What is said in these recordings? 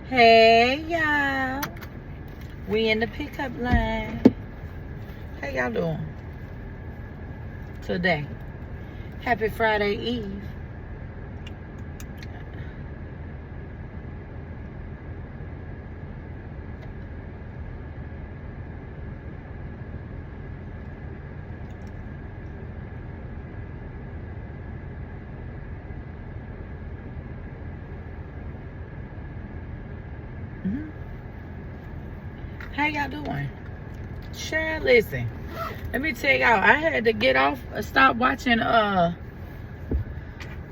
Hey y'all, we in the pickup line. How y'all doing today? Happy Friday Eve. How y'all doing? Sure, listen. Let me tell y'all, I had to get off, stop watching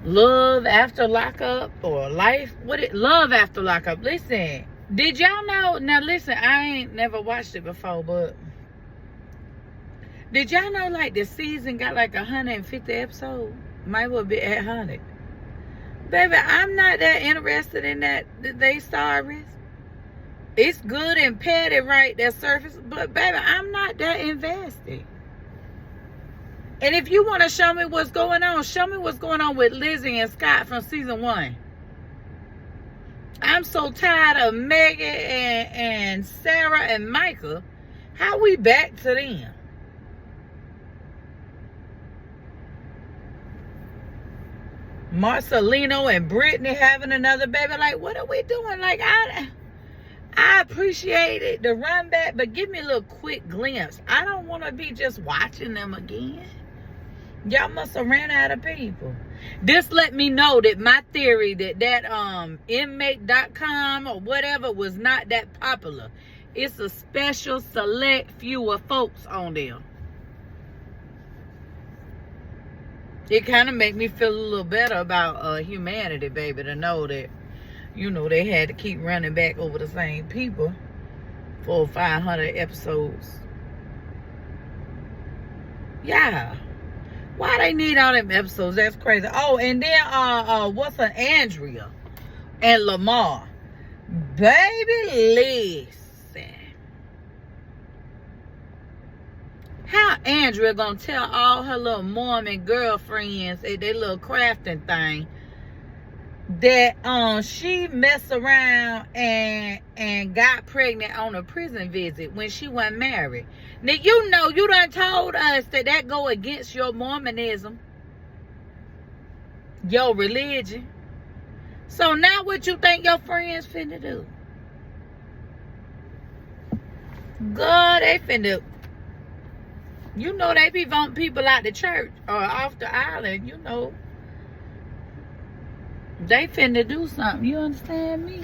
Love After Lockup or Love After Lockup. Listen, did y'all know? Now listen, I ain't never watched it before, but did y'all know like the season got like 150 episodes? Might well be at 100. Baby, I'm not that interested in that they stories. It's good and petty, right? That surface, but baby, I'm not that invested. And if you want to show me what's going on, show me what's going on with Lizzie and Scott from season 1. I'm so tired of Megan and Sarah and Michael. How we back to them? Marcelino and Brittany having another baby. Like, what are we doing? Like, I appreciated the run back, but give me a little quick glimpse. I don't want to be just watching them again. Y'all must have ran out of people. This let me know that my theory that inmate.com or whatever was not that popular. It's a special select few of folks on there. It kind of make me feel a little better about humanity, baby, to know that, you know, they had to keep running back over the same people for 500 episodes. Yeah. Why they need all them episodes? That's crazy. Oh, and then what's her Andrea and Lamar. Baby, listen. How Andrea gonna tell all her little Mormon girlfriends at their little crafting thing that she messed around and got pregnant on a prison visit when she wasn't married? Now, you know, you done told us that go against your Mormonism, your religion. So now what you think your friends finna do? God, they finna, you know, they be voting people out the church or off the island, you know. They finna do something, you understand me?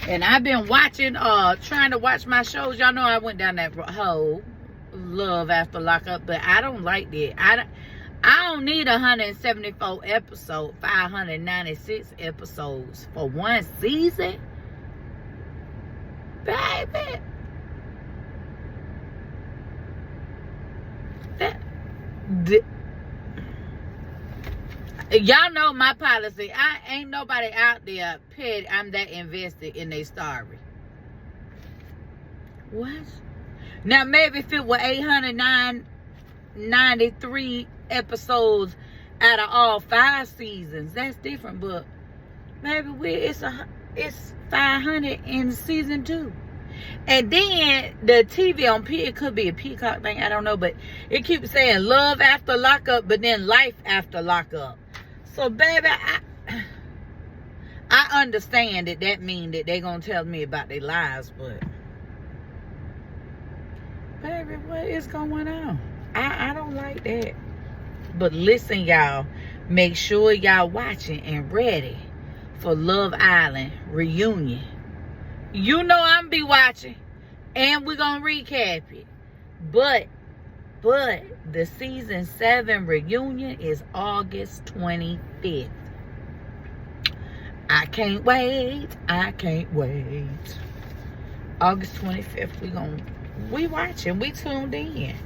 And I've been watching, trying to watch my shows. Y'all know I went down that hole, Love After Lockup, but I don't like that. I don't need 174 episodes, 596 episodes for one season. Baby. Y'all know my policy. I ain't nobody out there, petty. I'm that invested in their story. What? Now, maybe if it were 893 episodes out of all 5 seasons, that's different. But maybe it's 500 in season 2. And then the TV on it could be a Peacock thing, I don't know, but it keeps saying Love After Lockup, but then Life After Lockup. So, baby, I understand that mean that they gonna tell me about their lives, but baby, what is going on? I don't like that. But listen, y'all, make sure y'all watching and ready for Love Island reunion. You know I'm be watching, and we're gonna recap it. But the season 7 reunion is August 25th. I can't wait. August 25th, we watching, we tuned in.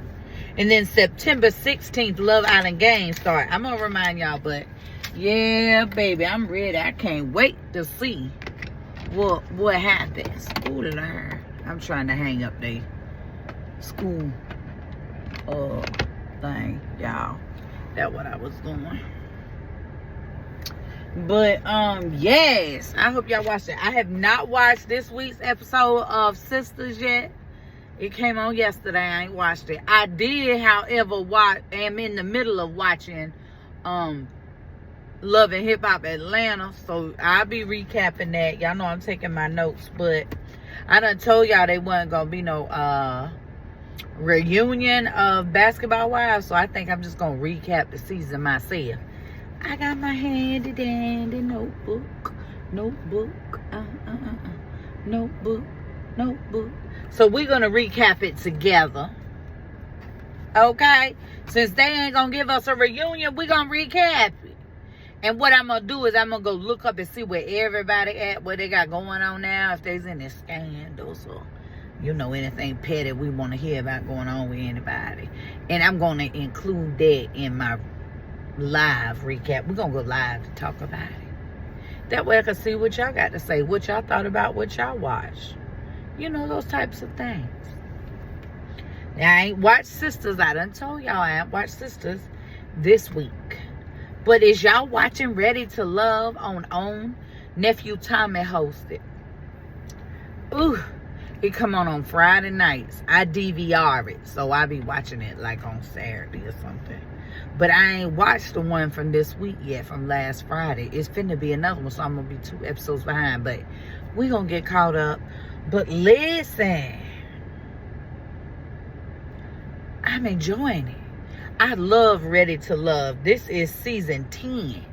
And then September 16th, Love Island Games start. I'm gonna remind y'all, but yeah, baby, I'm ready. I can't wait to see what happens. Ooh, Lord. I'm trying to hang up the school thing, y'all. That's what I was doing. But yes, I hope y'all watched it. I have not watched this week's episode of Sisters yet. It came on yesterday. I ain't watched it. I did, however, am in the middle of watching Love and Hip Hop Atlanta. So I'll be recapping that. Y'all know I'm taking my notes, but I done told y'all they wasn't gonna be no reunion of Basketball Wives. So I think I'm just gonna recap the season myself. I got my handy dandy notebook. Notebook. So we're going to recap it together. Okay? Since they ain't going to give us a reunion, we're going to recap it. And what I'm going to do is I'm going to go look up and see where everybody at, what they got going on now, if there's any scandals or, you know, anything petty we want to hear about going on with anybody. And I'm going to include that in my live recap. We're going to go live to talk about it. That way I can see what y'all got to say, what y'all thought about, what y'all watched. You know, those types of things. Now, I ain't watched Sisters. I done told y'all I ain't watched Sisters this week. But is y'all watching Ready to Love on OWN? Nephew Tommy hosted. Ooh, it come on Friday nights. I DVR it, so I be watching it like on Saturday or something. But I ain't watched the one from this week yet, from last Friday. It's finna be another one, so I'm gonna be 2 episodes behind. But we gonna get caught up. But listen, I'm enjoying it. I love Ready to Love. This is season 10.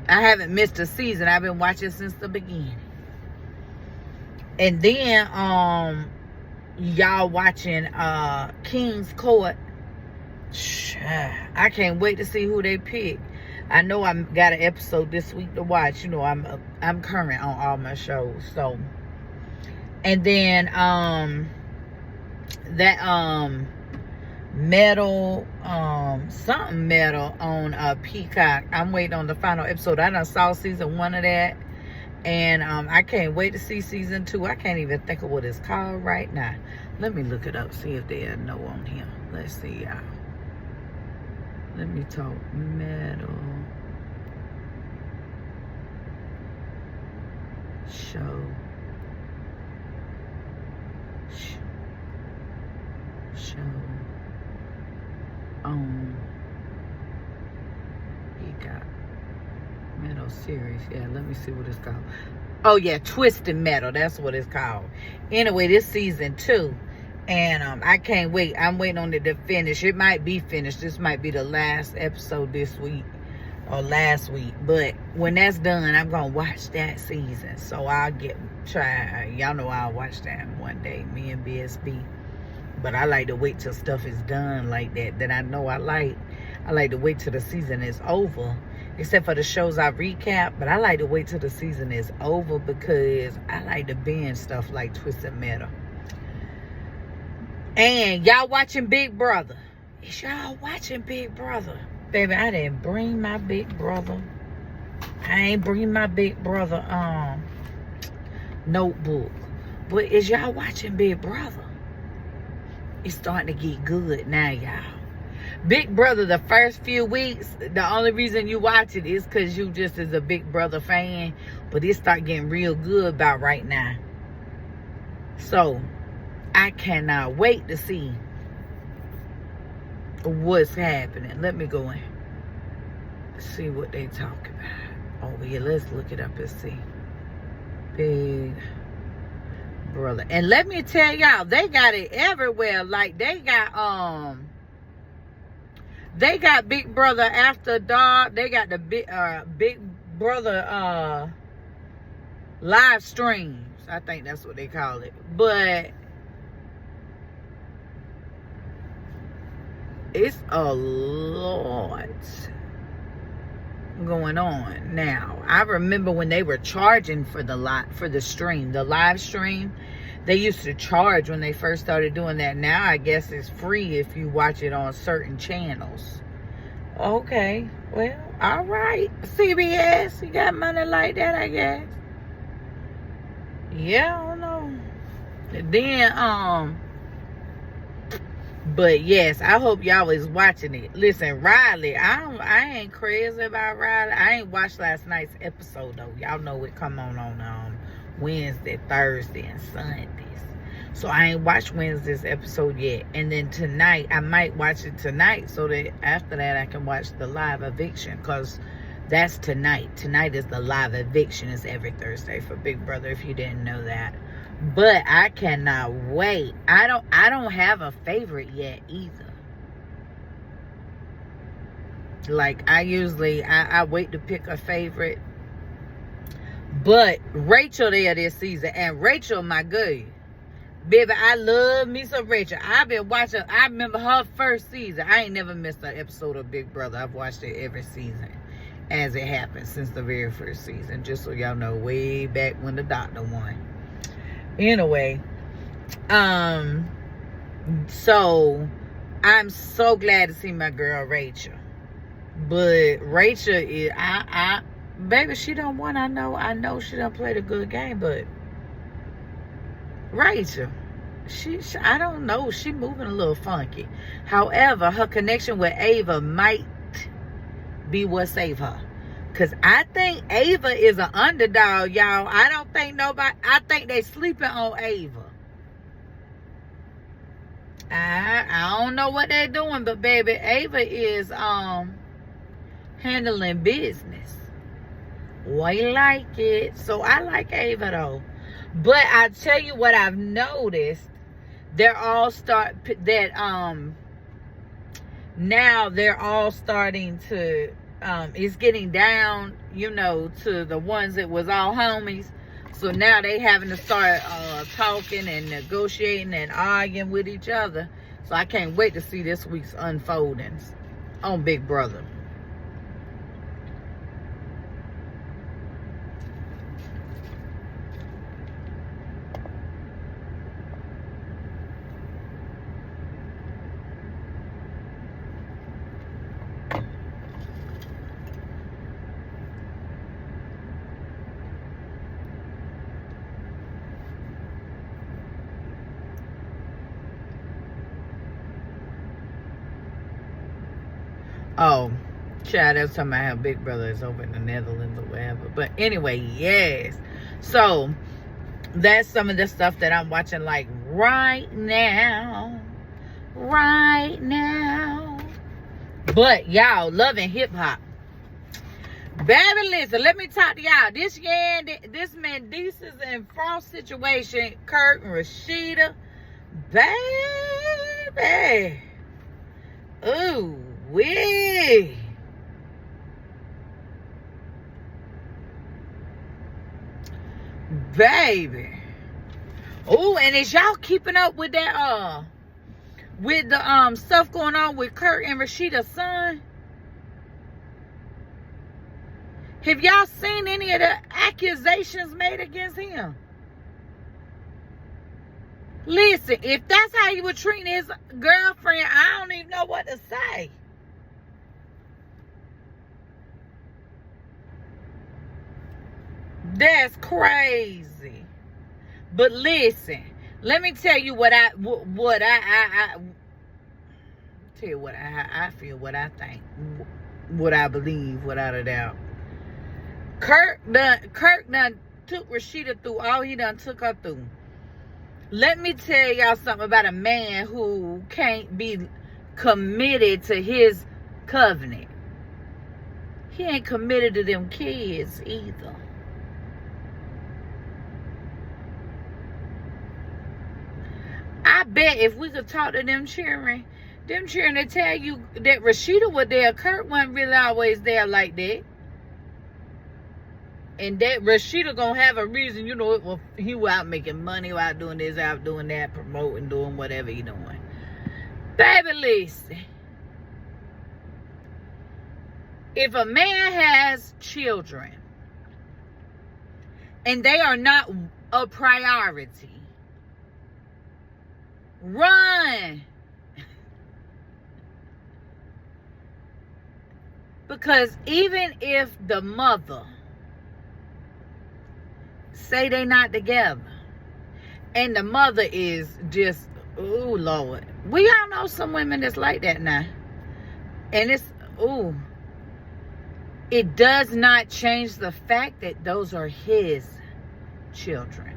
I haven't missed a season. I've been watching since the beginning. And then y'all watching King's Court. I can't wait to see who they pick. I know I got an episode this week to watch. You know, I'm current on all my shows. So, and then that metal something metal on Peacock. I'm waiting on the final episode. I done saw season 1 of that, and I can't wait to see season 2. I can't even think of what it's called right now. Let me look it up, see if they know on here. Let's see, y'all. Let me talk metal show. On Peacock metal series. Yeah, let me see what it's called. Oh yeah, Twisted Metal. That's what it's called. Anyway, this season 2. And I can't wait. I'm waiting on it to finish. It might be finished. This might be the last episode this week or last week. But when that's done, I'm going to watch that season. So I'll try. Y'all know I'll watch that one day. Me and BSB. But I like to wait till stuff is done like that I know I like. I like to wait till the season is over. Except for the shows I recap. But I like to wait till the season is over because I like to binge stuff like Twisted Metal. And y'all watching Big Brother. Is y'all watching Big Brother? Baby, I didn't bring my Big Brother. I ain't bring my Big Brother notebook. But is y'all watching Big Brother? It's starting to get good now, y'all. Big Brother, the first few weeks, the only reason you watch it is because you just is a Big Brother fan. But it start getting real good about right now. So, I cannot wait to see what's happening. Let me go in. See what they talk about. Oh yeah, let's look it up and see. Big Brother. And let me tell y'all, they got it everywhere. Like they got Big Brother After Dark. They got the Big Brother live streams. I think that's what they call it. But it's a lot going on now. I remember when they were charging for the stream, the live stream. They used to charge when they first started doing that. Now I guess it's free if you watch it on certain channels. Okay, well, all right. CBS, you got money like that, I guess. Yeah, I don't know. And then But yes, I hope y'all is watching it. Listen, Riley, I ain't crazy about Riley. I ain't watched last night's episode though. Y'all know it come on Wednesday, Thursday, and Sundays. So I ain't watched Wednesday's episode yet. And then tonight, I might watch it tonight so that after that I can watch the live eviction, because that's tonight. Tonight is the live eviction. It's every Thursday for Big Brother, if you didn't know that. But I cannot wait. I don't have a favorite yet either. Like, I wait to pick a favorite. But Rachel there this season, and Rachel my girl. Baby, I love me some Rachel. I've been watching, I remember her first season. I ain't never missed an episode of Big Brother. I've watched it every season as it happened since the very first season. Just so y'all know, way back when the doctor won. Anyway, so I'm so glad to see my girl Rachel. But Rachel is, baby, she don't won. I know she done played a good game, but Rachel, I don't know, she moving a little funky. However, her connection with Ava might be what saved her. Because I think Ava is an underdog, y'all. I don't think I think they sleeping on Ava. I don't know what they're doing, but baby, Ava is handling business. We like it. So I like Ava though. But I tell you what I've noticed, now they're all starting to it's getting down, to the ones that was all homies. So now they having to start talking and negotiating and arguing with each other. So I can't wait to see this week's unfoldings on Big Brother. Oh, child, they was talking about how Big Brother is over in the Netherlands or whatever. But anyway, yes. So, that's some of the stuff that I'm watching, like, right now. Right now. But, y'all, loving hip-hop. Baby, listen, let me talk to y'all. This Mendeecees and Frost situation, Kurt and Rashida. Baby. Ooh. Wee. Baby. Oh, and is y'all keeping up with that with the stuff going on with Kurt and Rashida's son? Have y'all seen any of the accusations made against him? Listen, if that's how he was treating his girlfriend, I don't even know what to say. That's crazy. But listen, let me tell you what I feel, what I think, what I believe, without a doubt. Kurt done took Rashida through all he done took her through. Let me tell y'all something about a man who can't be committed to his covenant. He ain't committed to them kids either. I bet if we could talk to them children they tell you that Rashida was there. Kurt wasn't really always there like that. And that Rashida gonna have a reason, he was out making money, out doing this, out doing that, promoting, doing whatever he doing. Baby, listen. If a man has children and they are not a priority, run. Because even if the mother say they not together and the mother is just, oh Lord, We all know some women that's like that now. And it does not change the fact that those are his children.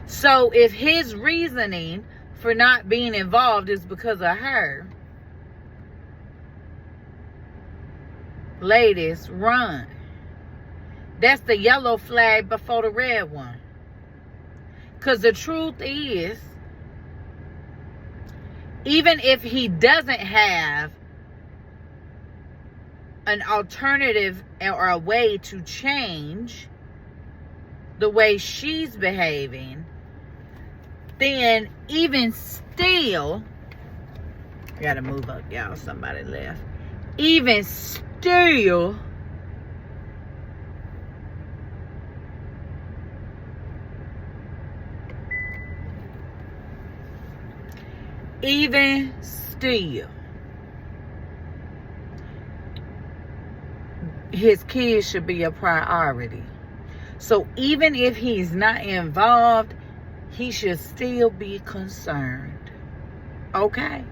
So if his reasoning for not being involved is because of her, ladies, run. That's the yellow flag before the red one. Because the truth is, even if he doesn't have an alternative or a way to change the way she's behaving, then even still, I gotta move up, y'all. Somebody left. Even still, his kids should be a priority. So even if he's not involved, he should still be concerned. Okay?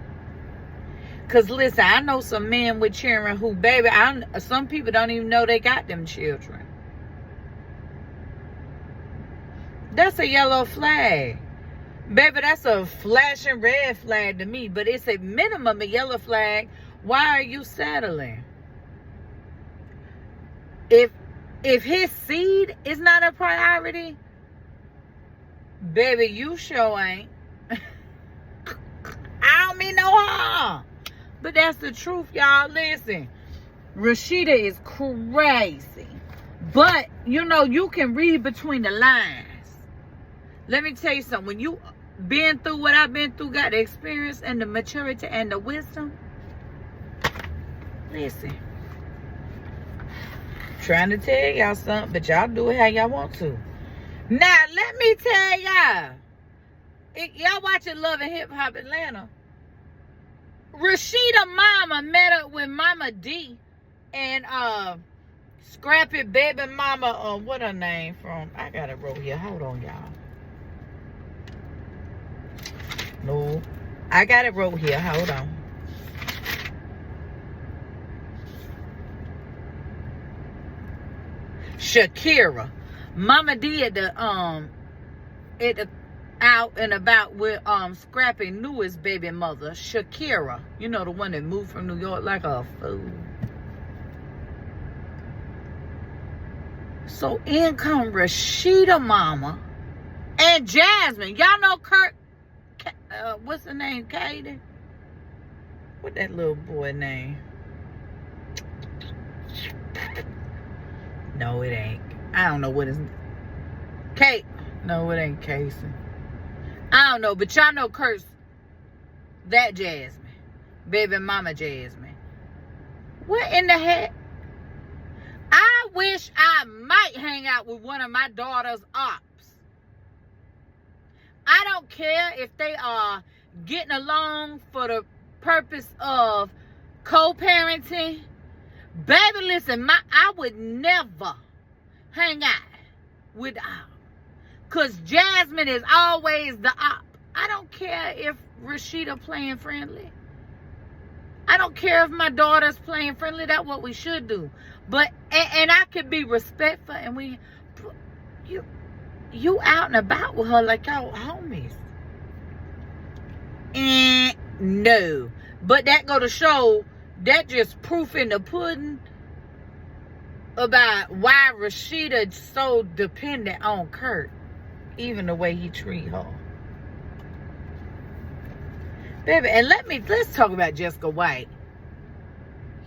Because listen, I know some men with children who, baby, some people don't even know they got them children. That's a yellow flag. Baby, that's a flashing red flag to me. But it's a minimum a yellow flag. Why are you settling? If his seed is not a priority, baby, you sure ain't. I don't mean no harm. But that's the truth, y'all. Listen, Rashida is crazy. But, you can read between the lines. Let me tell you something. When you been through what I've been through, got the experience and the maturity and the wisdom, listen. Trying to tell y'all something, but y'all do it how y'all want to. Now, let me tell y'all. Y'all watching Love and Hip Hop Atlanta. Rashida mama met up with Mama D and Scrappy baby mama, what her name from? I got it wrote here. Hold on, y'all. No, I got it wrote here. Hold on. Shakira. Mama D at the out and about with Scrappy newest baby mother, Shakira. You know, the one that moved from New York like a fool. So in come Rashida mama and Jasmine. Y'all know Kurt, what's the name, Kaden? What that little boy name? No, it ain't. I don't know what his Kate. No, it ain't Casey. I don't know, but y'all know Kurt's that Jasmine. Baby mama Jasmine. What in the heck? I wish I might hang out with one of my daughter's ops. I don't care if they are getting along for the purpose of co-parenting. Baby, listen, I would never hang out with the op. Because Jasmine is always the op. I don't care if Rashida playing friendly. I don't care if my daughter's playing friendly. That's what we should do. But, and I could be respectful, and you out and about with her like y'all homies. And no. But that go to show, that just proof in the pudding about why Rashida's so dependent on Kurt. Even the way he treat her. Baby, and let's talk about Jessica White.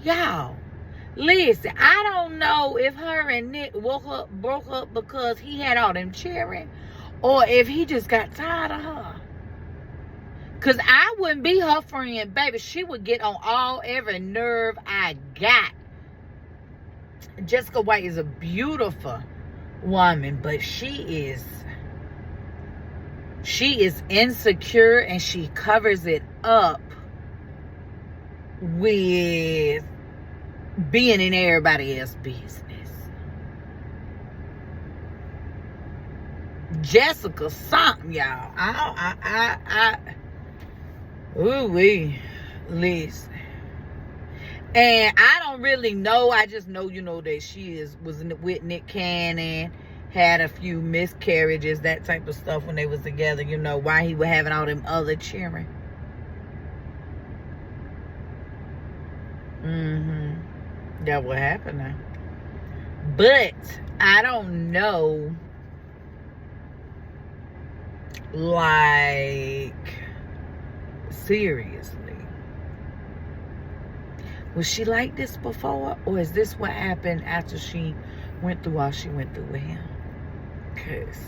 Y'all, listen, I don't know if her and Nick broke up because he had all them cheering, or if he just got tired of her. Because I wouldn't be her friend, baby. She would get on every nerve I got. Jessica White is a beautiful woman, but she is insecure, and she covers it up with being in everybody else's business. Jessica something, y'all. Ooh-wee. Listen. And I don't really know. I just know, that she was with Nick Cannon, had a few miscarriages, that type of stuff when they was together, why he was having all them other children. That what happened now. But I don't know, like, seriously, was she like this before, or is this what happened after she went through all she went through with him? Because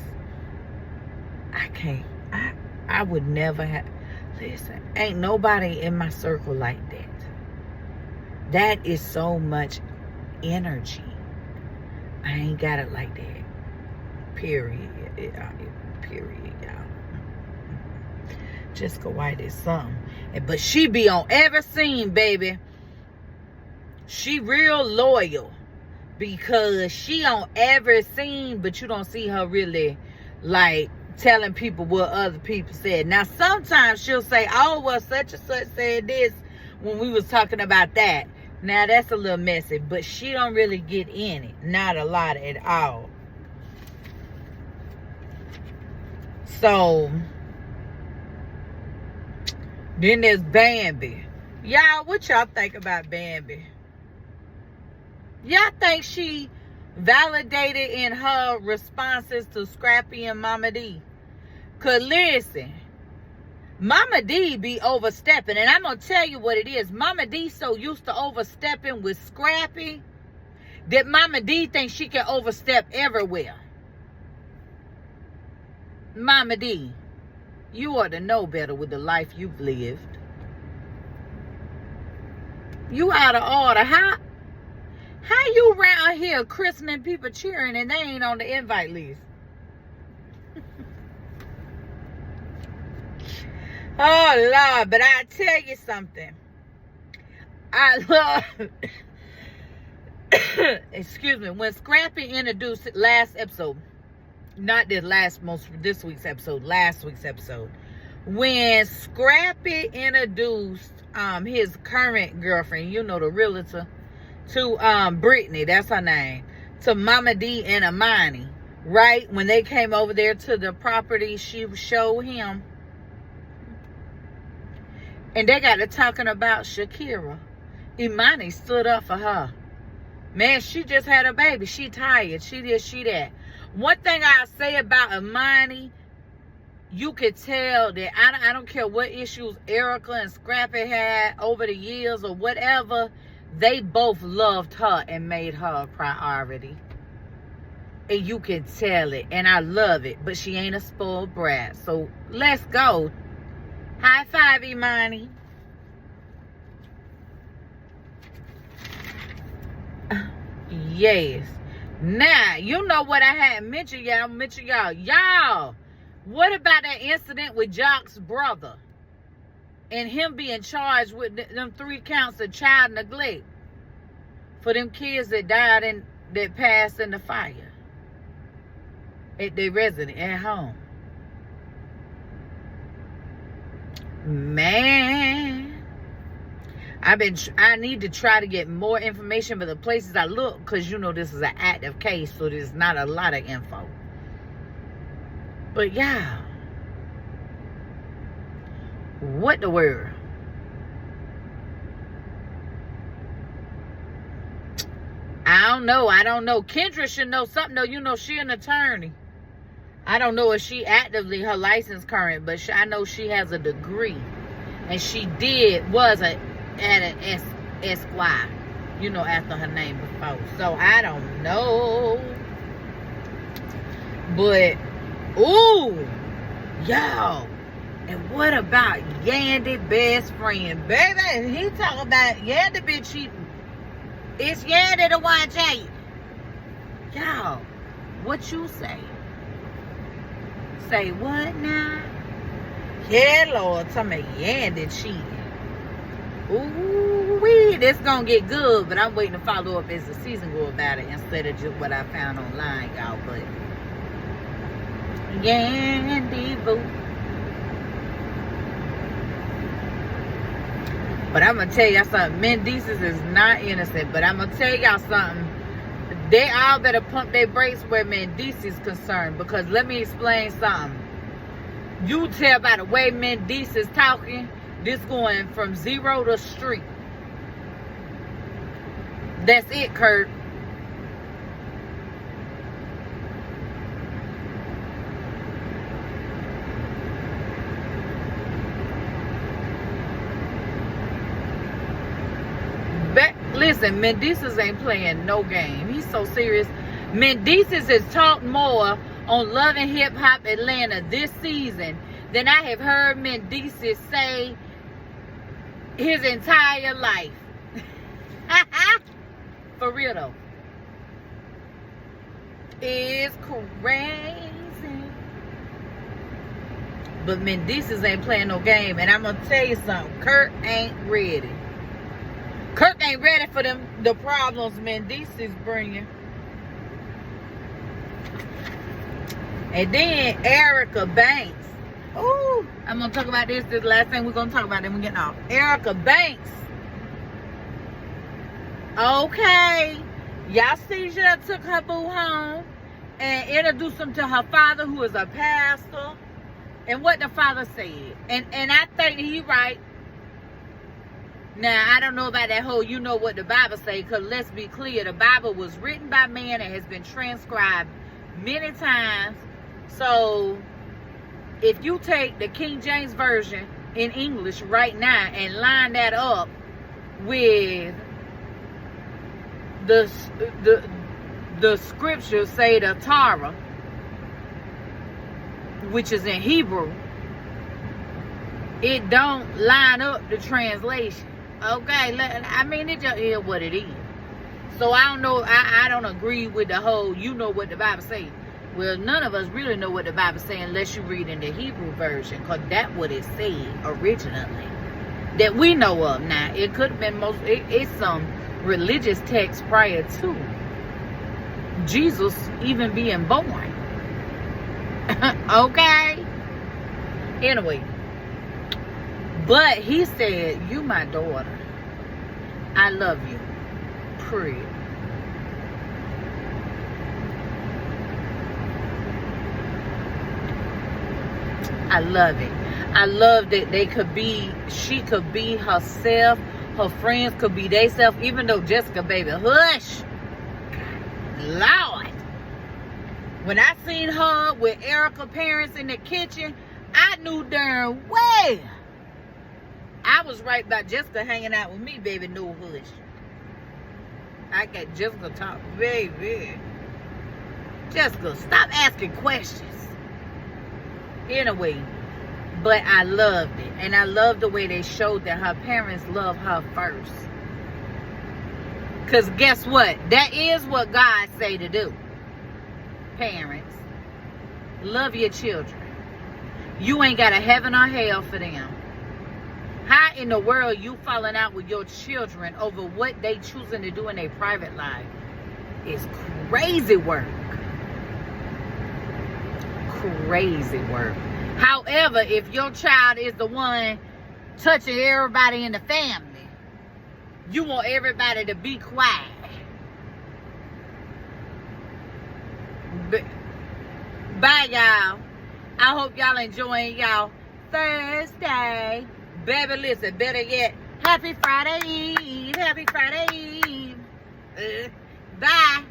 I would never have, listen, ain't nobody in my circle like that. That is so much energy. I ain't got it like that. Period. Period, y'all. Jessica White is something. But she be on every scene, baby. She real loyal. Because she on every scene, but you don't see her really, like, telling people what other people said. Now, sometimes she'll say, oh, well, such and such said this when we was talking about that. Now, that's a little messy, but she don't really get in it. Not a lot at all. So, then there's Bambi. Y'all, what y'all think about Bambi? Y'all think she validated in her responses to Scrappy and Mama D? Because listen, Mama D be overstepping. And I'm going to tell you what it is. Mama D so used to overstepping with Scrappy that Mama D thinks she can overstep everywhere. Mama D, you ought to know better with the life you've lived. You out of order. How you around here christening people cheering and they ain't on the invite list? Oh, Lord, but I tell you something. I love, excuse me, when Scrappy introduced it last episode, not this week's episode, last week's episode, when Scrappy introduced his current girlfriend, the realtor, to Brittany, that's her name, to Mama D and Imani, right? When they came over there to the property she showed him, and they got to talking about Shakira. Imani stood up for her. Man, she just had a baby. She tired. She this, she that. One thing I say about Imani, you could tell that I don't care what issues Erica and Scrappy had over the years or whatever, they both loved her and made her a priority. And you can tell it. And I love it. But she ain't a spoiled brat. So let's go. High five, Imani. Yes. Now, you know what I had mentioned, y'all. Y'all, what about that incident with Jock's brother? And him being charged with them 3 counts of child neglect for them kids that died and that passed in the fire at their residence at home. Man, I need to try to get more information, but the places I look, because this is an active case, so there's not a lot of info. But yeah, what the world? I don't know. Kendra should know something though. She an attorney. I don't know if she actively her license current, but I know she has a degree, and she was at an Esquire, after her name before. So I don't know, but ooh, y'all. And what about Yandy best friend, baby? He talking about Yandy been cheating. It's Yandy the one cheating. Y'all, what you say? Say what now? Yeah, Lord, tell me Yandy cheating. Ooh, this gonna get good, but I'm waiting to follow up as the season go about it instead of just what I found online, y'all. But Yandy boo. But I'm going to tell y'all something. Mendeecees is not innocent. But I'm going to tell y'all something. They all better pump their brakes where Mendeecees is concerned. Because let me explain something. You tell by the way Mendeecees is talking, this going from zero to street. That's it, Kurt. Listen, Mendeecees ain't playing no game. He's so serious. Mendeecees has talked more on Love and Hip Hop Atlanta this season than I have heard Mendeecees say his entire life. For real though. It's crazy. But Mendeecees ain't playing no game. And I'm going to tell you something. Kurt ain't ready. Kurt ain't ready for the problems Mendeecees bringing. And then Erica Banks. Ooh, I'm going to talk about this. This is the last thing we're going to talk about. Then we're getting off. Erica Banks. Okay. Y'all see she took her boo home and introduced him to her father, who is a pastor. And what the father said. And I think he right. Now, I don't know about that whole you know what the Bible say, because let's be clear, the Bible was written by man and has been transcribed many times. So, if you take the King James Version in English right now and line that up with the scriptures, say the Torah, which is in Hebrew, it don't line up the translation. Okay, I mean, it just is what it is. So I don't know, I don't agree with the whole, you know what the Bible says. Well, none of us really know what the Bible says unless you read in the Hebrew version, because that's what it said originally. That we know of. Now, it could have been it's some religious text prior to Jesus even being born. Okay? Anyway. But he said, you my daughter. I love you. Period. I love it. I love that she could be herself. Her friends could be theyself. Even though Jessica, baby, hush. Lord. When I seen her with Erica's parents in the kitchen, I knew darn well I was right about Jessica hanging out with me, baby. No hush. I got Jessica talk, baby. Jessica, stop asking questions. Anyway, but I loved it. And I loved the way they showed that her parents love her first. Because guess what? That is what God say to do. Parents, love your children. You ain't got a heaven or hell for them. How in the world you falling out with your children over what they choosing to do in their private life? It's crazy work. Crazy work. However, if your child is the one touching everybody in the family, you want everybody to be quiet. Bye, y'all. I hope y'all enjoying y'all Thursday. Baby, listen, better yet, happy Friday Eve. Happy Friday Eve. Bye.